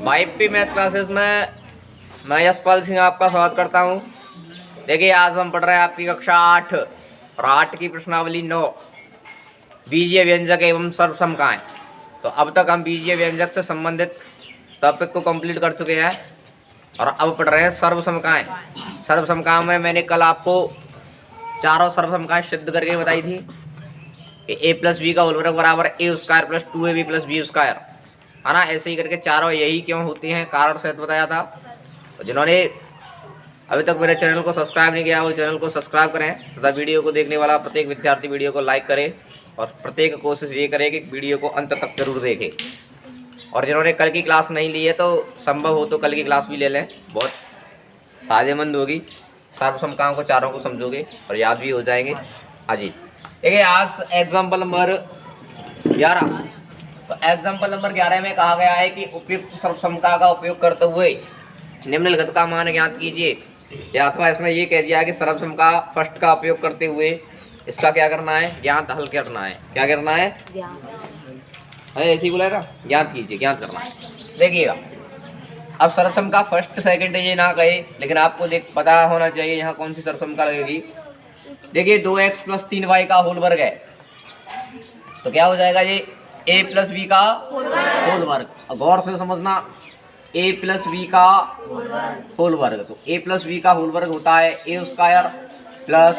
YP math classes में मैं यशपाल सिंह आपका स्वागत करता हूं। देखिए आज हम पढ़ रहे हैं आपकी कक्षा 8 और 8 की प्रश्नावली 9 बीजीय व्यंजक एवं सर्वसमकाएं। तो अब तक हम बीजीय व्यंजक से संबंधित टॉपिक को कंप्लीट कर चुके हैं और अब पढ़ रहे हैं सर्वसमकाएं। सर्वसमकाएं में मैंने कल आपको चारों सर्वसमकाएं सिद्ध करके बताई थी कि a प्लस बी का होल वर्ग बराबर a square plus 2ab plus B square, है ना। ऐसे ही करके चारों यही क्यों होती हैं, कारण सहित बताया था। तो जिन्होंने अभी तक मेरे चैनल को सब्सक्राइब नहीं किया वो चैनल को सब्सक्राइब करें तथा वीडियो को देखने वाला प्रत्येक विद्यार्थी वीडियो को लाइक करे और प्रत्येक कोशिश ये करे कि वीडियो को अंत तक जरूर देखे। और जिन्होंने कल की क्लास नहीं ली है तो संभव हो तो कल की क्लास भी ले लें, बहुत फायदेमंद होगी। सर्वसमकाओं को चारों को समझोगे और याद भी हो जाएंगे। अजी देखिए आज एग्जाम्पल नंबर 11। तो एग्जाम्पल नंबर 11 में कहा गया है कि उपयुक्त सर्वसमका का उपयोग करते हुए निम्नलिखित का मान ज्ञात कीजिए। या अथवा इसमें ये कह दिया है कि सर्वसमका फर्स्ट का उपयोग करते हुए इसका क्या करना है, ज्ञात हल करना है। क्या करना है, ऐसे ही बोला ना, ज्ञात कीजिए, ज्ञात करना है। देखिएगा अब सर्वसमका फर्स्ट सेकंड ये ना कहे, लेकिन आपको देख पता होना चाहिए यहाँ कौन सी सर्वसमका लगेगी। देखिए 2x प्लस 3y का होल वर्ग है तो क्या हो जाएगा, ये a प्लस बी का होल वर्ग। गौर से समझना, a प्लस बी का होल वर्ग। तो a प्लस बी का होल वर्ग होता है a square plus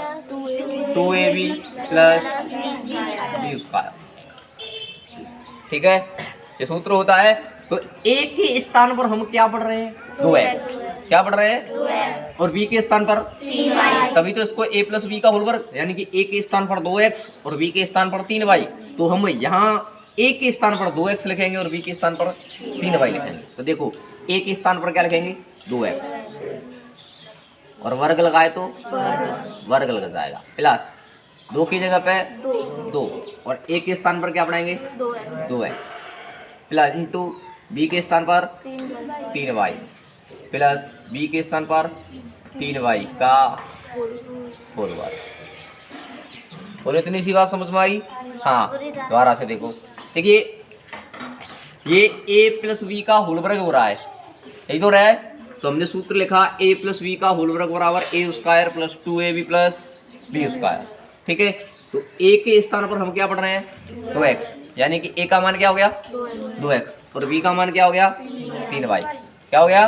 2ab plus B square. ठीक है, ये सूत्र होता है। तो a के स्थान पर हम क्या पढ़ रहे हैं, 2x। क्या पढ़ रहे हैं, और b के स्थान पर 3y। तभी तो इसको a प्लस बी का होल वर्ग, यानी कि a के स्थान पर 2x और b के स्थान पर 3y। तो हम यहाँ a के स्थान पर 2x लिखेंगे और b के स्थान पर 3y लिखेंगे। तो देखो a के स्थान पर क्या लिखेंगे, 2x, और वर्ग लगाए तो वर्ग लग जाएगा, प्लस 2 की जगह पे 2 और a के स्थान पर क्या पढ़ाएंगे, 2x, प्लस इंटू b के स्थान पर 3y प्लस b के स्थान पर 3y का होल वर्ग। बोलो इतनी सी बात समझ में आई। हाँ दोबारा से देखो, देखिए ये a प्लस बी का होल वर्ग हो रहा है, यही तो रहा है। तो हमने सूत्र लिखा a प्लस बी का होल वर्ग बराबर a square plus 2ab plus B square. ठीक है, तो a के स्थान पर हम क्या पढ़ रहे हैं, 2x, यानी कि a का मान क्या हो गया, 2x, और b का मान क्या हो गया, 3y। क्या हो गया,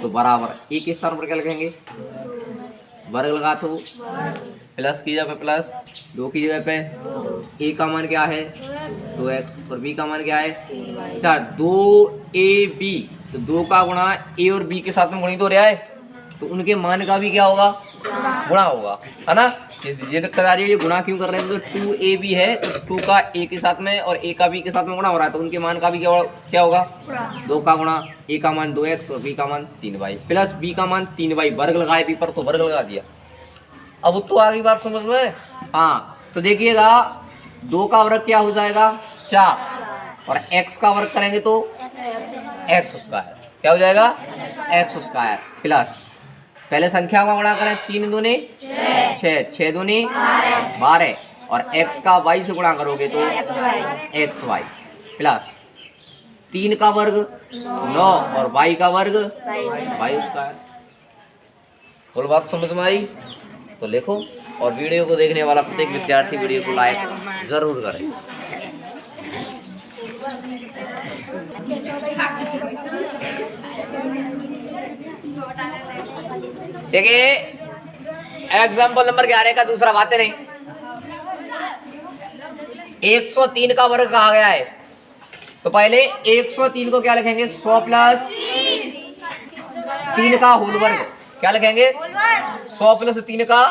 तो बराबर a के स्थान पर क्या लिखेंगे, वर्ग लगा तो प्लस की जगह पे प्लस, 2 की जगह पे a का मान क्या है, 2x, और b का मान क्या है, 4। 2ab, तो 2 का गुणा a और b के साथ में गुणित हो रहा है, तो उनके मान का भी क्या होगा, गुणा होगा, है ना। ये दिक्कत आ रही है, ये गुणा क्यों कर रहे हैं, तो 2ab है तो 2 का a के साथ में और a का b के साथ में गुणा हो रहा है, तो उनके मान का भी क्या होगा, 2 का गुणा, a का मान 2x और b का मान 3y प्लस b का मान 3y। वर्ग लगाए b पर तो वर्ग लगा दिया। अब तो आगे बात समझ में। हाँ तो देखिएगा 2 का वर्ग क्या हो जाएगा, 4, और x का वर्ग करेंगे तो x स्क्वायर। क्या हो जाएगा, x स्क्वायर प्लस, पहले संख्या का गुणा करें, 3 दूनी 6, 6 दूनी 12, और x का y से गुणा करोगे तो xy प्लस 3 का वर्ग 9 और y का वर्ग y स्क्वायर। बोल बात समझ में आई तो लिखो, और वीडियो को देखने वाला प्रत्येक विद्यार्थी वीडियो को लाइक जरूर करें। देखिए एग्जाम्पल नंबर 11 का दूसरा बात नहीं, 103 का वर्ग कहा गया है। तो पहले 103 को क्या लिखेंगे, 100 प्लस 3 का होल वर्ग। क्या लिखेंगे, 100 प्लस 3 का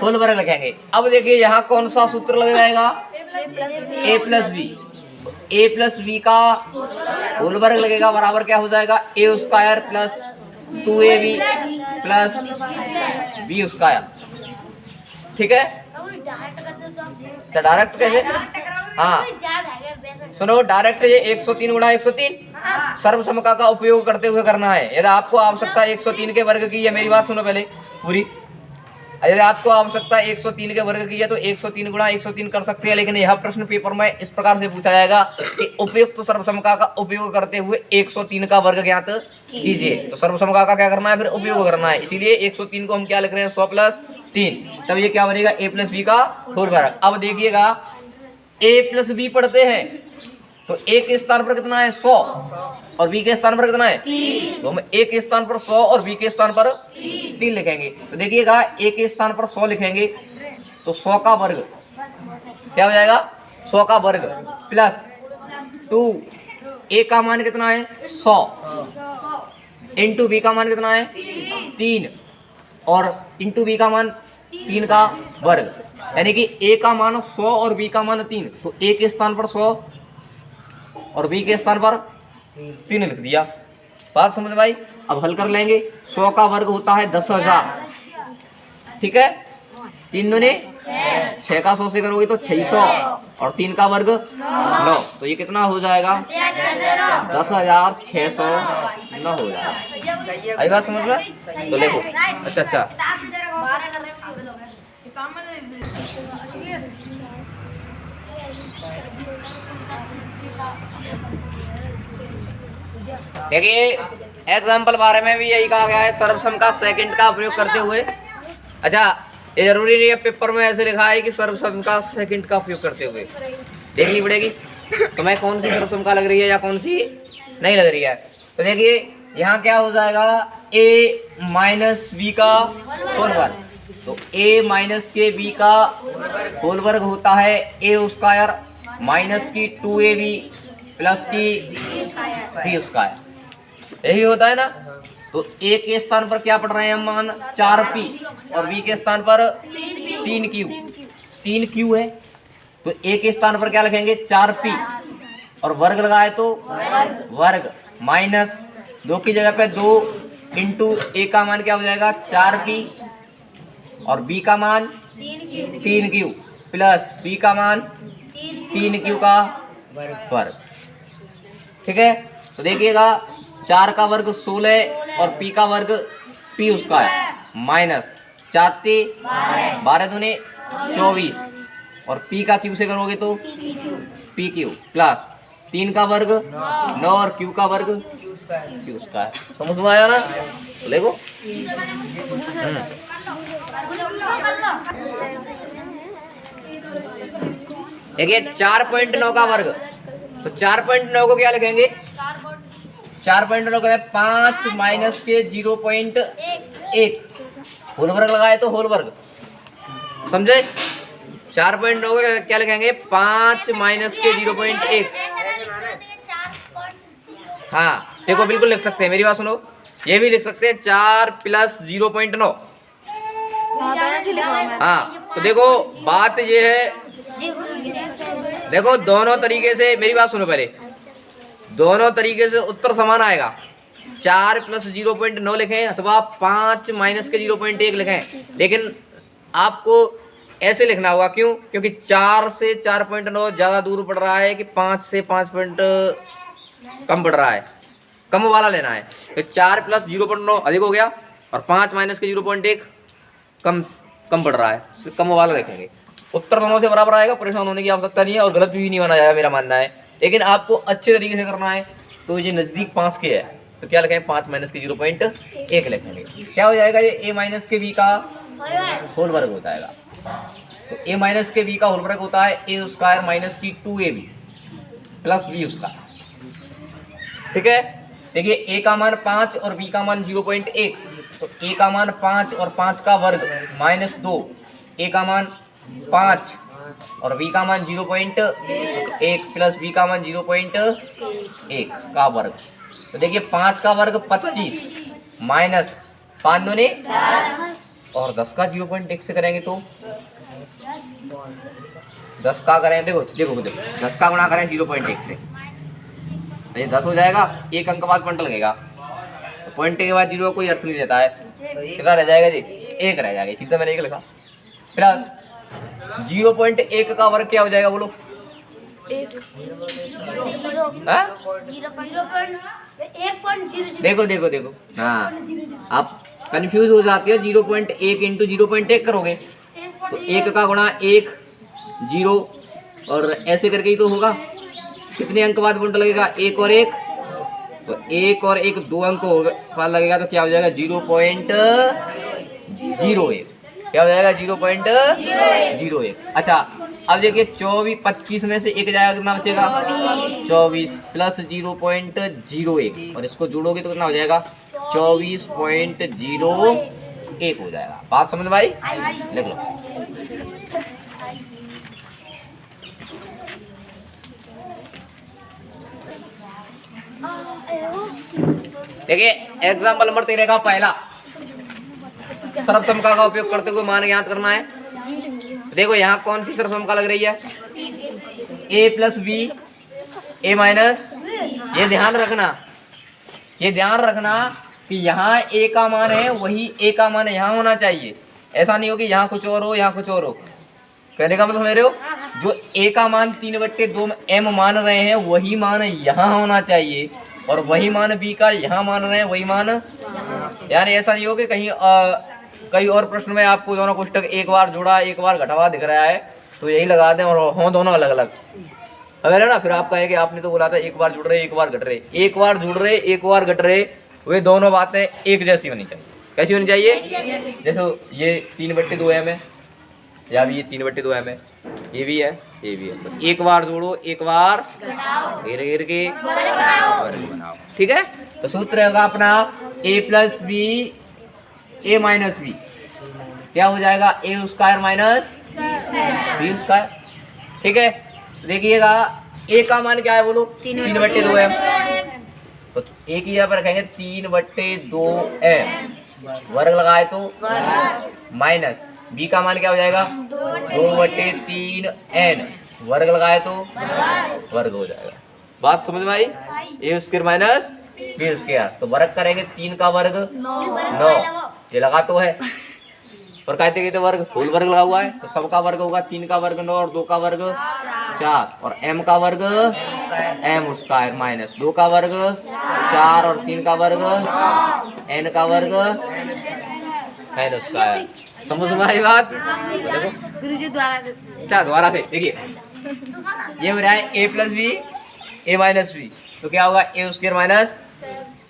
होल वर्ग लिखेंगे। अब देखिए यहाँ कौन सा सूत्र लग जाएगा, a plus B. a plus B का होल वर्ग लगेगा बराबर क्या हो जाएगा, a square plus 2ab plus B square. ठीक है, तो डायरेक्ट कैसे, हाँ सुनो, डायरेक्ट ये 103 गुणा 103 सर्वसमका का उपयोग करते हुए करना है। यदि आपको आवश्यकता 103 के वर्ग की है, मेरी बात सुनो पहले पूरी, अगर आपको आवश्यकता 103 के वर्ग की है तो 103 गुणा 103 कर सकते हैं, लेकिन यह प्रश्न पेपर में इस प्रकार से पूछा जाएगा कि उपयुक्त सर्वसमका का उपयोग करते हुए 103 का वर्ग ज्ञात कीजिए। तो सर्वसमका का क्या करना है, फिर उपयोग करना है। इसीलिए 103 को हम क्या लिख रहे हैं, 100 प्लस 3, तब ये क्या बनेगा, a प्लस बी का होल वर्ग। अब देखिएगा a प्लस बी पढ़ते हैं तो a के स्थान पर कितना है, 100, और b के स्थान पर कितना है 3, तो हम a के स्थान पर 100 और b के स्थान पर 3 लिखेंगे। तो देखिएगा a के स्थान पर 100 लिखेंगे तो 100 का वर्ग क्या हो जाएगा, 100 का वर्ग प्लस 2, a का मान कितना है 100 इंटू b का मान कितना है 3 और इंटू b का मान 3 का वर्ग, यानी कि a का मान 100 और b का मान 3, तो a के स्थान पर 100 और b के स्थान पर 3 लिख दिया। बात समझ में आई। अब हल कर लेंगे। 100 का वर्ग होता है 10,000, ठीक है, 3 दूने 6 का 100 से करोगे तो 600 और 3 का वर्ग 9, तो ये कितना हो जाएगा 10,609 हो जाएगा। आई बात समझ में। तो देखो अच्छा देखिए एग्जाम्पल बारे में भी यही कहा गया है, सर्वसम का सेकंड का प्रयोग करते हुए। अच्छा, ये जरूरी नहीं है पेपर में ऐसे लिखा है कि सर्वसम का सेकंड का उपयोग करते हुए, देखनी पड़ेगी तो मैं कौन सी सर्वसम का लग रही है या कौन सी नहीं लग रही है। तो देखिए यहाँ क्या हो जाएगा, a माइनस बी का होल वर्ग, तो a माइनस के बी का होल वर्ग होता है a स्क्वायर माइनस की 2ab प्लस की b स्क्वायर, यही होता है ना। तो a के स्थान पर क्या पढ़ रहे हैं हम मान 4p और b के स्थान पर 3q है, तो a के स्थान पर क्या लिखेंगे 4p और वर्ग लगाए तो वर्ग माइनस 2 की जगह पे 2 इंटू a का मान क्या हो जाएगा 4p और b का मान 3q प्लस b का मान 3q का वर्ग, ठीक है। तो देखिएगा 4 का वर्ग 16 और p का वर्ग p उसका है माइनस 4 12 दूने 24 और p का q से करोगे तो pq प्लस 3 का वर्ग 9 और q का वर्ग q उसका है। समझ में आया ना। तो देखो देखिए 4.9 का वर्ग, तो 4.9 को क्या लिखेंगे 4.9 का 5 माइनस के 0.1 होल वर्ग लगाए तो होल वर्ग, समझे। 4.9 को क्या लिखेंगे 5 माइनस के 0.1। हाँ देखो बिल्कुल लिख सकते हैं, मेरी बात सुनो, ये भी लिख सकते हैं 4 प्लस 0.9। हाँ तो देखो बात ये है, देखो दोनों तरीके से मेरी बात सुनो, पहले दोनों तरीके से उत्तर समान आएगा। 4 प्लस 0.9 लिखें अथवा 5 माइनस के 0.1 लिखें, लेकिन आपको ऐसे लिखना होगा। क्यों? क्योंकि 4 से 4.9 ज़्यादा दूर पड़ रहा है कि 5 से 5 पॉइंट कम पड़ रहा है, कम वाला लेना है। तो 4 प्लस 0.9 अधिक हो गया और 5 माइनस के 0.1 कम पड़ रहा है, कम वाला लिखेंगे। उत्तर दोनों से बराबर आएगा, परेशान होने की आवश्यकता नहीं है और गलत भी नहीं माना जाएगा, मेरा मानना है। लेकिन आपको अच्छे तरीके से करना है। तो ये नज़दीक 5 के है तो क्या लिखेंगे 5 माइनस के 0.1 लिखेंगे। क्या हो जाएगा ये a माइनस के b का होल वर्ग हो जाएगा। तो a माइनस के b का होल वर्ग होता है a स्क्वायर माइनस की 2ab प्लस b उसका, ठीक है। देखिए a का मान 5 और b का मान 0.1, तो a का मान 5 और 5 का वर्ग माइनस 2, a का मान 5 और b का मान 0.1 प्लस b का मान 0.1 का वर्ग। तो देखिए 5 का वर्ग 25 माइनस 5 दूने 10 और 10 का 0.1 से करेंगे तो 10 का करें, देखो 10 का गुणा करें 0.1 से, ये 10 हो जाएगा। एक अंक बाद पॉइंट लगेगा, तो पॉइंट के बाद 0 कोई अर्थ नहीं रहता है। कितना रह जाएगा जी 1 रह जाएगा, सीधा मैंने 1 लिखा। प्लस 0.1 का वर्ग क्या हो जाएगा बोलो, देखो हाँ आप कंफ्यूज हो जाती है। 0.1 इंटू 0.1 करोगे तो 1 का गुणा 1 0 और ऐसे करके ही तो होगा। कितने अंक बाद पॉइंट लगेगा? 1 और 1, तो 1 और 1 2 अंक बाद लगेगा तो क्या हो जाएगा? 0.01। क्या हो जाएगा? 0.01। अच्छा अब देखिए 25 में से 1 जाएगा कितना बचेगा? 24 प्लस 0.01 और इसको जोड़ोगे तो कितना हो जाएगा? 24.01 हो जाएगा। बात समझ में आई? लिख लो। देखिए एग्जाम्पल नंबर 13 का पहला, सर्वसमता का उपयोग करते हुए मान ज्ञात करना है। देखो यहाँ कौन सी सर्वसमता लग रही है? a plus B A minus, ये ध्यान रखना कि यहाँ a का मान है वही a का मान यहाँ होना चाहिए। ऐसा नहीं हो कि यहाँ कुछ और हो यहाँ कुछ और हो। कहने का मतलब समझ रहे हो? जो a का मान 3/2 m मान रहे हैं वही मान यहाँ होना चाहिए और वही मान b का यहाँ मान रहे हैं वही मान, यानी ऐसा नहीं हो कि कहीं और प्रश्न में आपको दोनों कोष्टक एक बार जोड़ा एक बार घटावा दिख रहा है तो यही लगा दें और हों दोनों अलग अलग। अगर है ना, फिर आप कहेंगे आपने तो बोला था एक बार जुड़ रहे एक बार घट रहे, एक बार जुड़ रहे एक बार घट रहे, वे दोनों बातें एक जैसी होनी चाहिए। कैसी होनी चाहिए? जैसे ये 3/2 m है या भी ये 3/2 m है, ये भी है ये भी है, तो एक बार जोड़ो एक बार घेर घेर के वर्ग बनाओ। ठीक है, तो सूत्र होगा अपना a plus B A minus B, क्या हो जाएगा? A square minus B square. ठीक है, देखिएगा ए का मान क्या है बोलो? 3/2 m, तो ए की जगह पर रखेंगे 3/2 m, वर्ग लगाए तो माइनस बी का मान क्या हो जाएगा? 2/3 n, वर्ग लगाए तो वर्ग हो जाएगा। बात समझ में आई? ए स्क्वायर माइनस बी स्क्वायर, तो वर्ग करेंगे 3 का वर्ग 9, ये लगा तो है और कहते कहते वर्ग होल वर्ग लगा हुआ है तो सबका वर्ग होगा 3 का वर्ग 9 और 2 का वर्ग 4 और m का वर्ग m स्क्वायर माइनस 2 का वर्ग 4 और 3 का वर्ग n का वर्ग n स्क्वायर। समझ में आई बात? देखो गुरुजी द्वारा अच्छा दोबारा से देखिए, ये हो रहा है a plus B A minus B, तो क्या होगा? ए स्क्वायर माइनस,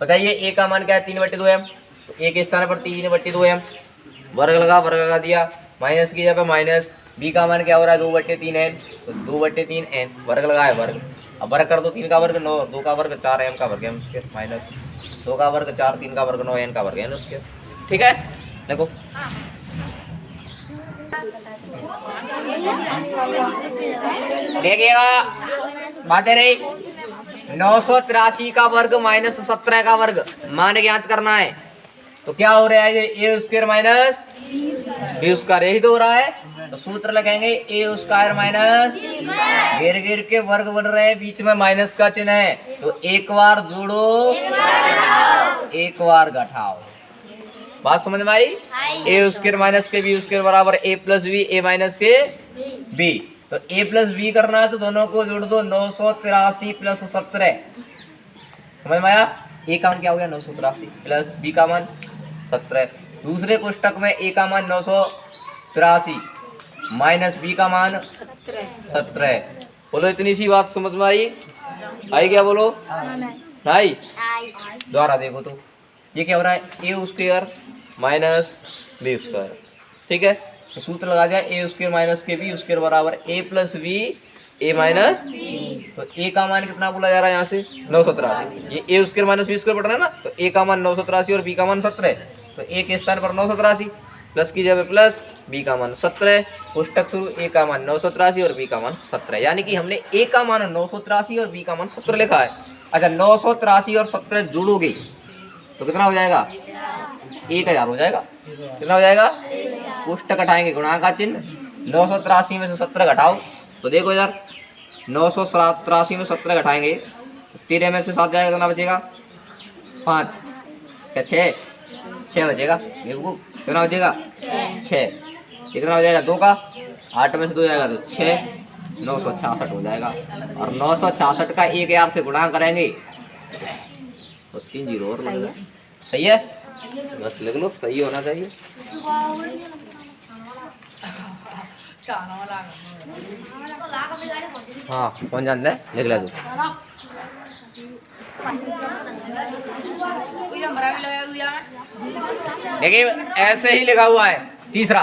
बताइए a का मान क्या है? 3/2 m, तो a के स्थान पर 3/2 m, वर्ग लगा दिया, माइनस की जगह पे माइनस, b का मान क्या हो रहा है? 2/3 n, तो 2/3 n, वर्ग लगाए वर्ग, अब वर्ग कर दो 3 का वर्ग 9, 2 का वर्ग 4 m का वर्ग m स्क्वायर माइनस 2 का वर्ग 4, 3 का वर्ग 9 n का वर्ग n स्क्वायर। ठीक है, देखो देखिएगा बातें रही। 983 का वर्ग माइनस 17 का वर्ग मान ज्ञात करना है, तो क्या हो रहा है? ये ए स्क्वायर माइनस बी स्क्वायर, यही तो हो रहा है। तो सूत्र लगाएंगे ए स्क्वायर माइनस, घेर घेर के वर्ग बन रहे हैं, बीच में माइनस का चिन्ह है, तो एक बार जोड़ो एक बार घटाओ। बात समझ में आई? ए स्क्वायर माइनस के बी स्क्वायर बराबर ए प्लस बी ए माइनस के बी, तो ए प्लस बी करना है तो दोनों को जोड़ दो 983 प्लस 17। समझ में आया? ए का मान क्या हो गया? 983 प्लस बी का मान 17, दूसरे कोष्टक में ए का मान 983 माइनस बी का मान 17। बोलो इतनी सी बात समझ में आई? आई क्या बोलो? आई? दोबारा देखो तो ये क्या हो रहा है? ए स्क्वायर माइनस बी स्क्वायर। ठीक है, तो सूत्र लगा दिया ए स्क्वायर माइनस के बी स्क्वायर बराबर ए प्लस बी ए माइनस, तो ए का मान कितना बोला जा रहा है यहाँ से? 983। ये ए स्क्वायर माइनस बी स्क्वायर पढ़ना है ना, तो ए का मान 983 और बी का मान 17, तो ए के स्थान पर 983 प्लस की जगह प्लस, बी का मान 17, कोष्टक शुरू, ए का मान 983 और बी का मान 17, यानी कि हमने ए का मान 983 और बी का मान 17 लिखा है। अच्छा 983 और 17 जोड़ोगे तो कितना हो जाएगा? 1000 हो जाएगा। कितना हो जाएगा? कोष्टक हटाएंगे गुणा का चिन्ह, 983 में से 17 घटाओ, तो देखो यार 983 में 17 घटाएंगे 13 में से 7 जाएगा, कितना बचेगा? 5 क्या 6 बचेगा। देखो कितना बचेगा? 6। कितना हो जाएगा? 2 का 8 में से 2 जाएगा तो 6, 966 हो जाएगा। और 966 का 1000 से गुणा करेंगे तो 3 जीरो और लगेगा। सही है। बस लिख लो, सही होना चाहिए। हाँ कौन जानता है, लिख ले तू। देखिए ऐसे ही लिखा हुआ है तीसरा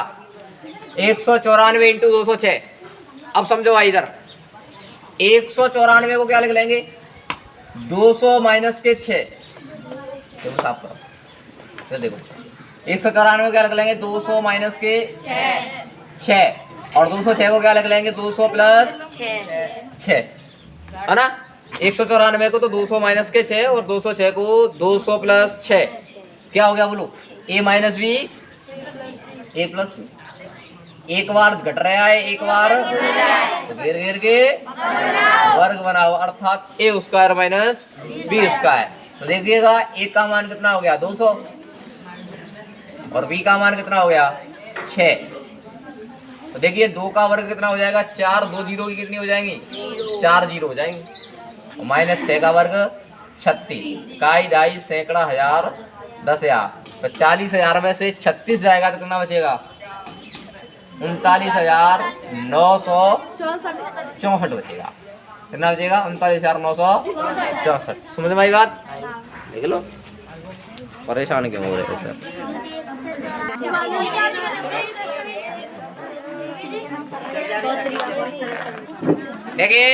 194 इंटू 206। अब समझो भाई इधर 194 को क्या लिख लेंगे 200 माइनस के 6। देखो साफ करो, तो देखो 194 को क्या लिख लेंगे 200 माइनस के 6 और 206 को क्या लिख लेंगे 200 प्लस 6 है ना। 194 को तो 200 माइनस के 6 और 206 को 200 प्लस 6 क्या हो गया बोलो a minus B A plus B. एक बार घट रहा है एक बार तो गिर गिर के वर्ग बनाओ अर्थात ए स्क्वायर माइनस बी स्क्वायर। तो देखिएगा ए का मान कितना हो गया 200 और बी का मान कितना हो गया 6। तो देखिए 2 का वर्ग कितना हो जाएगा 4, 2 जीरो की कितनी हो जाएंगी 4 जीरो हो जाएंगी माइनस 6 का वर्ग 36 काई दाई सैकड़ा हजार 10,000। तो 40,000 में से 36 जाएगा तो कितना बचेगा 39,964 बचेगा। कितना बचेगा 39,964। समझ में आई बात, देख लो परेशान क्यों हो रहे हो सर। देखिए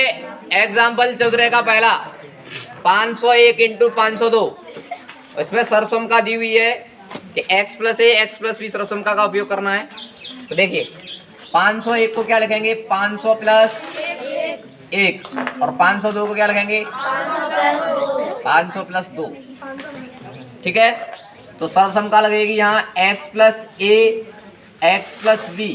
एग्जाम्पल 14 का पहला 501 इंटू 502। इसमें सरसम का दी हुई है कि x plus A X plus B सरसमका का उपयोग करना है। तो देखिए 501 को क्या लिखेंगे 500 प्लस 1 और 502 को क्या लिखेंगे 500 प्लस 2। ठीक है, तो सरसमका लगेगी यहाँ x plus A X plus B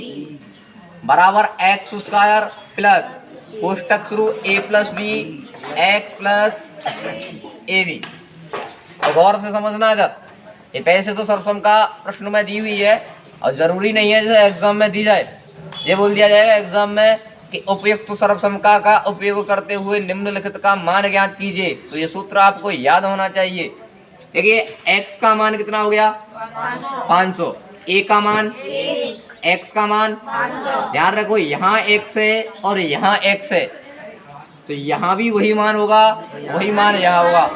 बराबर एक्स स्क्वायर प्लस कोष्टक शुरू a plus B X plus A B. और गौर से समझना जब ये पैसे तो सरसम का प्रश्न में दी हुई है और जरूरी नहीं है जैसे एग्जाम में दी जाए। ये बोल दिया जाएगा एग्जाम में कि उपयुक्त सरसमका का उपयोग करते हुए निम्नलिखित का मान ज्ञात कीजिए। तो ये सूत्र आपको याद होना चाहिए। देखिए x का मान कितना हो गया 500, a का मान x का मान ध्यान रखो यहाँ x है और यहाँ x है तो यहाँ भी वही मान होगा वही मान यहाँ होगा।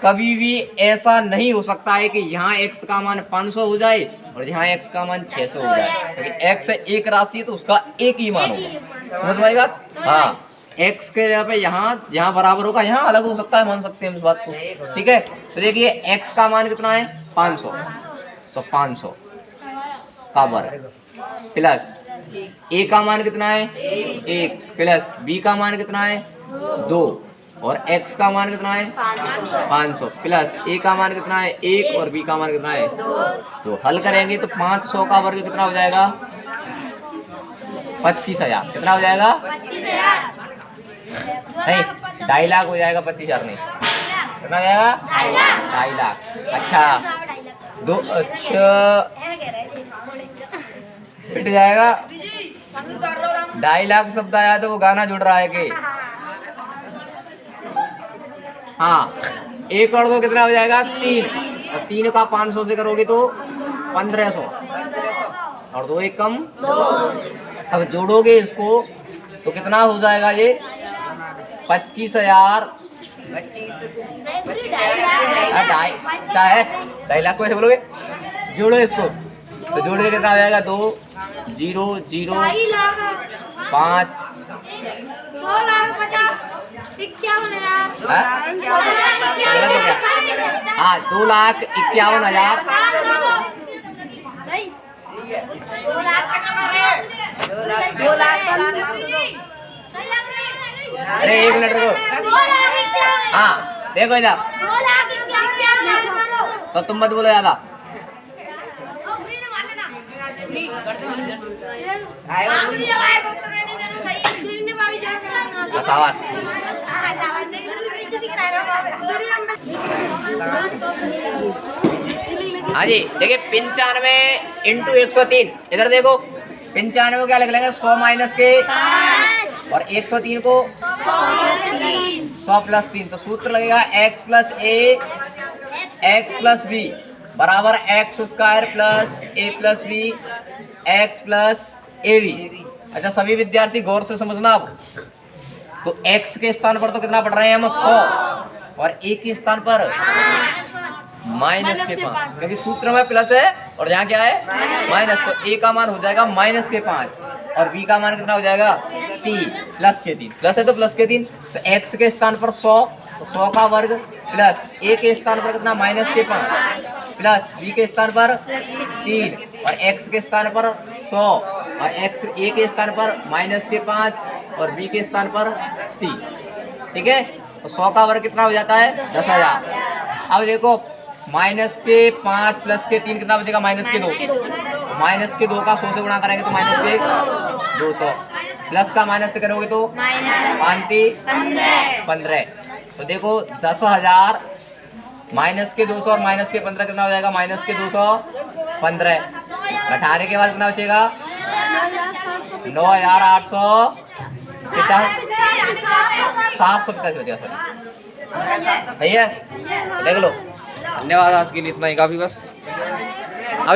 कभी भी ऐसा नहीं हो सकता है कि यहाँ x का मान 500 हो जाए और यहाँ x का मान 600 हो जाए, क्योंकि x एक राशि है तो उसका एक ही मान होगा। समझ में आएगा। हाँ x के जगह पे यहाँ बराबर होगा, यहाँ अलग हो सकता है, मान सकते हैं इस बात को। ठीक है, तो देखिए x का मान कितना है 500 तो 500 का वर्ग प्लस a का मान कितना है 1 प्लस b का मान कितना है 2 और x का मान कितना है 500 प्लस a का मान कितना है 1 और b का मान कितना है 2। तो हल करेंगे तो 500 का वर्ग कितना हो जाएगा 25,000। कितना हो जाएगा नहीं 2.5 लाख हो जाएगा 25,000 नहीं कितना हो जाएगा 2.5 लाख। अच्छा 2 अच्छा फिट जाएगा 2.5 लाख शब्द आया तो वो गाना जुड़ रहा है कि हाँ 1 और 2 कितना हो जाएगा 3 और 3 का 500 से करोगे तो 1500 और 2 एक कम 2। अब जोड़ोगे इसको तो कितना हो जाएगा ये 25,000 2.5 लाख को ऐसे बोलोगे जोड़ो इसको तो जोड़ोगे कितना हो जाएगा 2 0 0 5 हाँ 2,51,000। अरे 1 मिनट रुको। हाँ देखो इधर तो तुम मत बोलो ज्यादा। हाँ जी देखिए 95 इंटू 103 इधर देखो 95 को क्या लिख लेंगे 100 माइनस के और 103 को 100 प्लस 3। तो सूत्र लगेगा x plus A X plus B बराबर X square plus A plus B X plus A B. अच्छा सभी विद्यार्थी गौर से समझना अब। तो x के स्थान पर तो कितना पढ़ रहे हैं हम 100 और a के स्थान पर माइनस के 5, क्योंकि सूत्र में प्लस है और यहाँ क्या है माइनस। तो a का मान हो जाएगा माइनस के 5 और b का मान कितना हो जाएगा 3 प्लस के 3। प्लस है तो प्लस के 3। तो x के स्थान पर 100 तो 100 का वर्ग प्लस a के स्थान पर कितना माइनस के 5 प्लस b के स्थान पर 3 और x के स्थान पर 100 और x a के स्थान पर माइनस के 5 और b के स्थान पर 3। ठीक है, तो 100 का वर्ग कितना हो जाता है 10,000। अब देखो माइनस के 5 प्लस के 3 कितना बचेगा माइनस के 2। माइनस के 2 का 100 से गुणा करेंगे तो माइनस के 200 प्लस का माइनस से करोगे तो 15। तो देखो 10,000 माइनस के 200 और माइनस के 15 कितना हो जाएगा माइनस के 215। 18 के बाद कितना बचेगा 750 बचेगा सर। सही है, देख लो। धन्यवाद, आज के लिए इतना ही काफी बस।